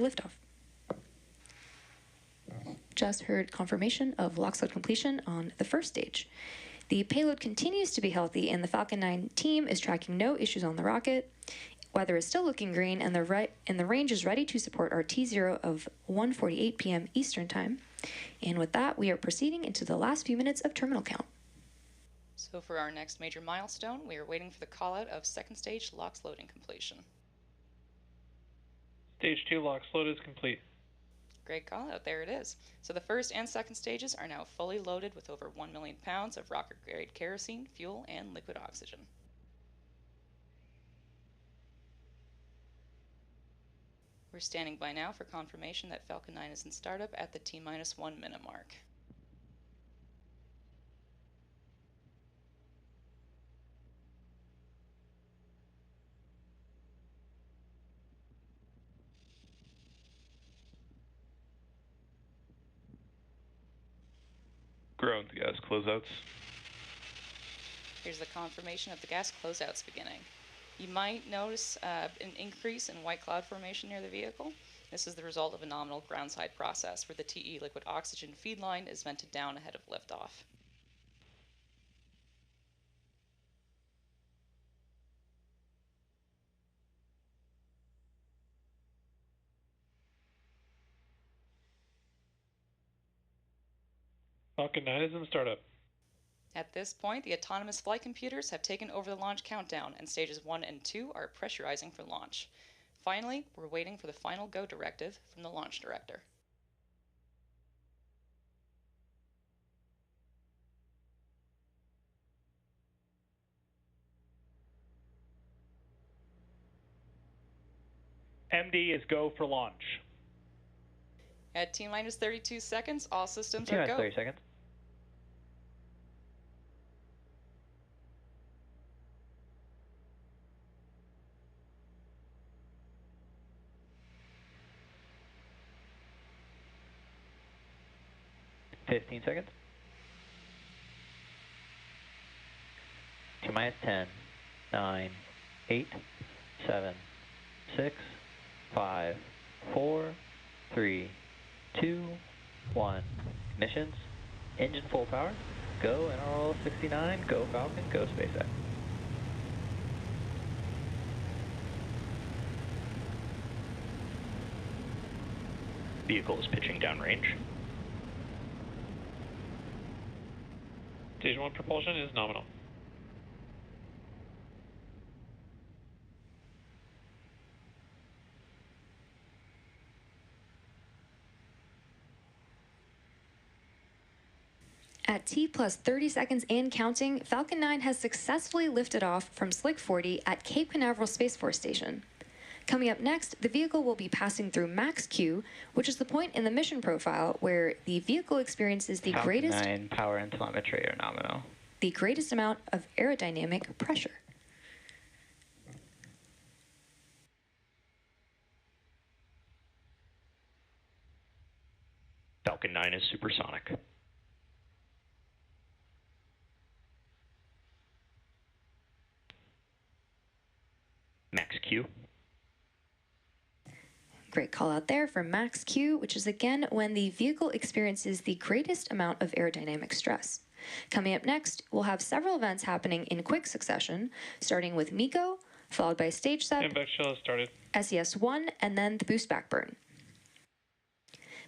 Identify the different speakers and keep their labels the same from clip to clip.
Speaker 1: liftoff. Just heard confirmation of LOX load completion on the first stage. The payload continues to be healthy, and the Falcon 9 team is tracking no issues on the rocket. Weather is still looking green, and the range is ready to support our T0 of 1:48 p.m. Eastern Time. And with that, we are proceeding into the last few minutes of terminal count.
Speaker 2: So for our next major milestone, we are waiting for the call-out of second stage LOX loading completion.
Speaker 3: Stage 2 LOX load is complete.
Speaker 2: Great call-out, there it is. So the first and second stages are now fully loaded with over 1 million pounds of rocket-grade kerosene, fuel, and liquid oxygen. We're standing by now for confirmation that Falcon 9 is in startup at the T-1 minute mark.
Speaker 3: Ground gas closeouts.
Speaker 2: Here's the confirmation of the gas closeouts beginning. You might notice an increase in white cloud formation near the vehicle. This is the result of a nominal groundside process where the TE liquid oxygen feed line is vented down ahead of liftoff.
Speaker 3: Falcon 9 is in startup.
Speaker 2: At this point, the autonomous flight computers have taken over the launch countdown, and stages 1 and 2 are pressurizing for launch. Finally, we're waiting for the final go directive from the launch director.
Speaker 4: MD is go for launch.
Speaker 2: At T-minus 32 seconds, all systems are go.
Speaker 4: 30 seconds. $15 seconds. T-minus 10, 9, 8, 7, 6, 5, 4, 3, 2, 1. Ignitions. Engine full power. Go NROL-69. Go Falcon. Go SpaceX.
Speaker 5: Vehicle is pitching downrange.
Speaker 3: Stage 1 propulsion is nominal.
Speaker 1: At T plus 30 seconds and counting, Falcon 9 has successfully lifted off from Slick 40 at Cape Canaveral Space Force Station. Coming up next, the vehicle will be passing through max Q, which is the point in the mission profile where the vehicle experiences the
Speaker 4: Falcon 9 power and telemetry are nominal.
Speaker 1: The greatest amount of aerodynamic pressure.
Speaker 5: Falcon 9 is supersonic. Max Q.
Speaker 1: Great call out there for max Q, which is again when the vehicle experiences the greatest amount of aerodynamic stress. Coming up next, we'll have several events happening in quick succession, starting with MECO, followed by stage SEP,
Speaker 3: Impact shell has started.
Speaker 1: SES-1, and then the boost back burn.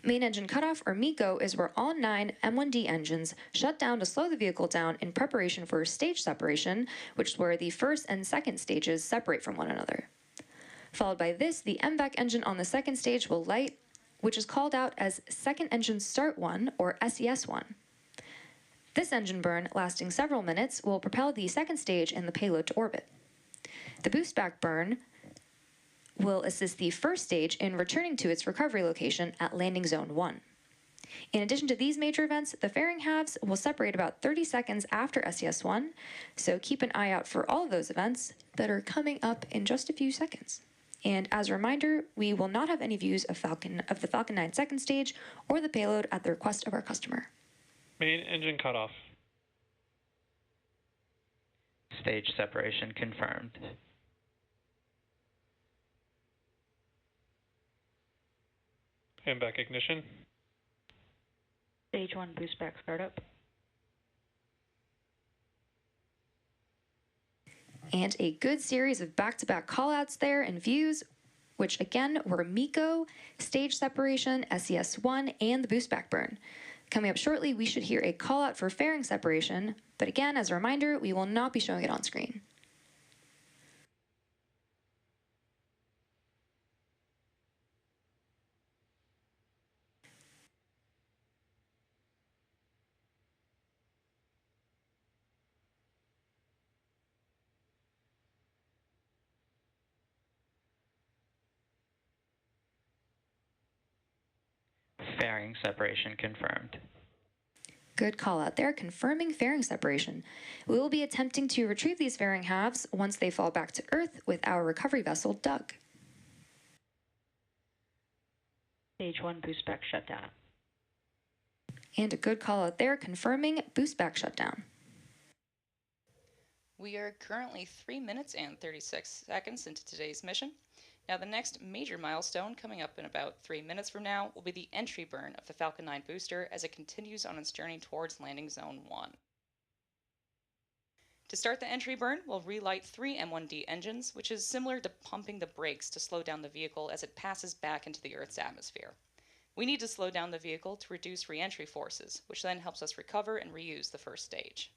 Speaker 1: Main engine cutoff, or MECO, is where all 9 M1D engines shut down to slow the vehicle down in preparation for stage separation, which is where the first and second stages separate from one another. Followed by this, the MVAC engine on the second stage will light, which is called out as Second Engine Start 1, or SES-1. This engine burn, lasting several minutes, will propel the second stage and the payload to orbit. The boost back burn will assist the first stage in returning to its recovery location at Landing Zone 1. In addition to these major events, the fairing halves will separate about 30 seconds after SES-1, so keep an eye out for all of those events that are coming up in just a few seconds. And as a reminder, we will not have any views of the Falcon 9 second stage or the payload at the request of our customer.
Speaker 3: Main engine cutoff.
Speaker 4: Stage separation confirmed.
Speaker 3: MVAC ignition.
Speaker 6: Stage 1 boost back startup.
Speaker 1: And a good series of back-to-back callouts there and views, which again were MECO, stage separation, SES1, and the boost back burn. Coming up shortly, we should hear a callout for fairing separation, but again, as a reminder, we will not be showing it on screen.
Speaker 4: Fairing separation confirmed.
Speaker 1: Good call out there, confirming fairing separation. We will be attempting to retrieve these fairing halves once they fall back to Earth with our recovery vessel, Doug.
Speaker 6: Stage 1 boost back shutdown.
Speaker 1: And a good call out there, confirming boost back shutdown.
Speaker 2: We are currently 3 minutes and 36 seconds into today's mission. Now, the next major milestone coming up in about 3 minutes from now will be the entry burn of the Falcon 9 booster as it continues on its journey towards landing zone 1. To start the entry burn, we'll relight 3 M1D engines, which is similar to pumping the brakes to slow down the vehicle as it passes back into the Earth's atmosphere. We need to slow down the vehicle to reduce re-entry forces, which then helps us recover and reuse the first stage.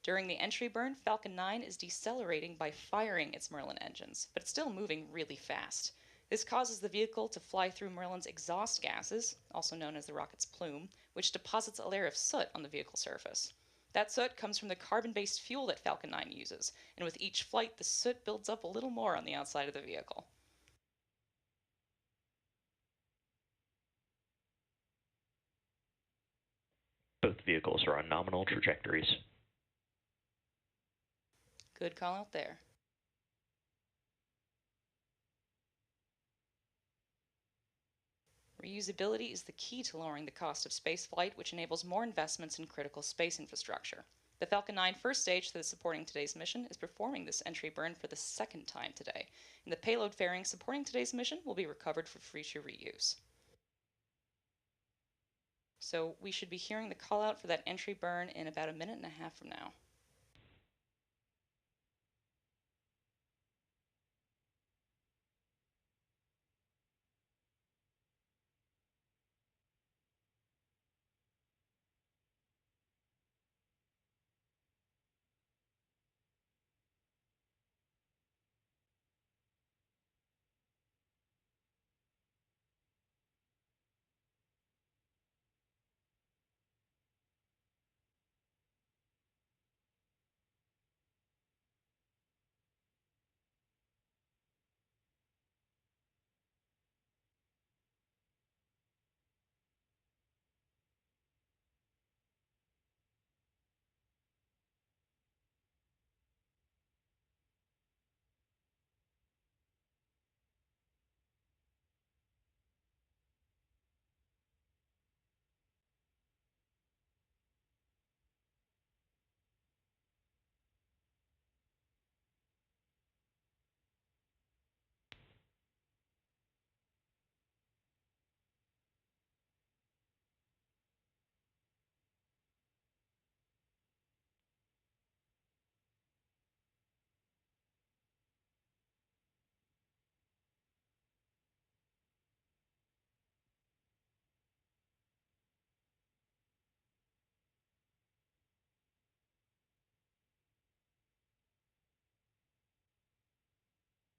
Speaker 2: During the entry burn, Falcon 9 is decelerating by firing its Merlin engines, but it's still moving really fast. This causes the vehicle to fly through Merlin's exhaust gases, also known as the rocket's plume, which deposits a layer of soot on the vehicle surface. That soot comes from the carbon-based fuel that Falcon 9 uses, and with each flight, the soot builds up a little more on the outside of the vehicle.
Speaker 5: Both vehicles are on nominal trajectories.
Speaker 2: Good call out there. Reusability is the key to lowering the cost of spaceflight, which enables more investments in critical space infrastructure. The Falcon 9 first stage that is supporting today's mission is performing this entry burn for the second time today, and the payload fairing supporting today's mission will be recovered for future reuse. So we should be hearing the call out for that entry burn in about a minute and a half from now.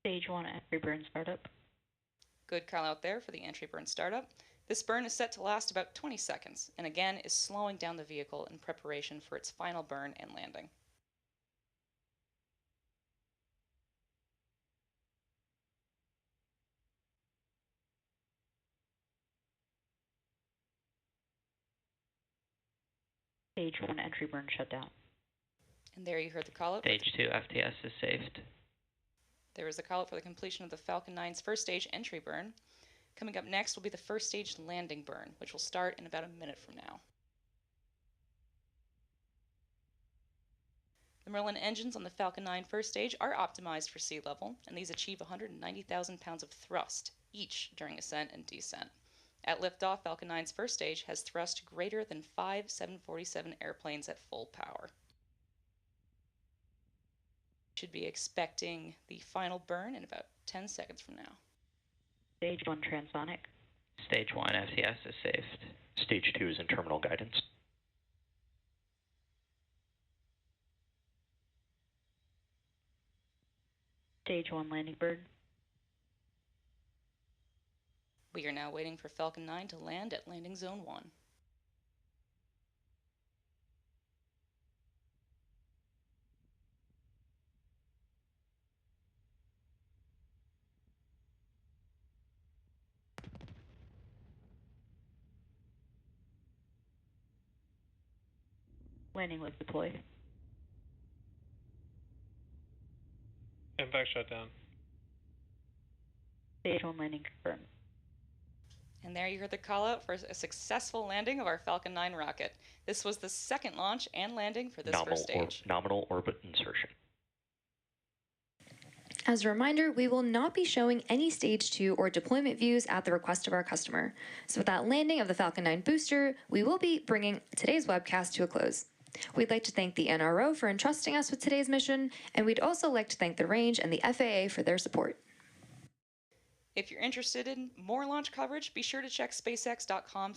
Speaker 6: Stage 1 entry burn startup.
Speaker 2: Good call out there for the entry burn startup. This burn is set to last about 20 seconds, and again is slowing down the vehicle in preparation for its final burn and landing.
Speaker 6: Stage 1 entry burn shutdown.
Speaker 2: And there you heard the call out.
Speaker 4: Stage 2 FTS is saved.
Speaker 2: There was the call out for the completion of the Falcon 9's first stage entry burn. Coming up next will be the first stage landing burn, which will start in about a minute from now. The Merlin engines on the Falcon 9 first stage are optimized for sea level, and these achieve 190,000 pounds of thrust each during ascent and descent. At liftoff, Falcon 9's first stage has thrust greater than 5 747 airplanes at full power. Should be expecting the final burn in about 10 seconds from now.
Speaker 6: Stage 1 transonic.
Speaker 4: Stage 1 FCS is saved.
Speaker 5: Stage 2 is in terminal guidance.
Speaker 6: Stage 1 landing bird.
Speaker 2: We are now waiting for Falcon 9 to land at landing zone 1.
Speaker 6: Landing was deployed.
Speaker 3: MVAC shutdown.
Speaker 6: Stage 1 landing confirmed.
Speaker 2: And there you heard the call out for a successful landing of our Falcon 9 rocket. This was the second launch and landing for this first stage.
Speaker 5: Nominal orbit insertion.
Speaker 1: As a reminder, we will not be showing any Stage 2 or deployment views at the request of our customer. So with that landing of the Falcon 9 booster, we will be bringing today's webcast to a close. We'd like to thank the NRO for entrusting us with today's mission, and we'd also like to thank the Range and the FAA for their support.
Speaker 2: If you're interested in more launch coverage, be sure to check spacex.com/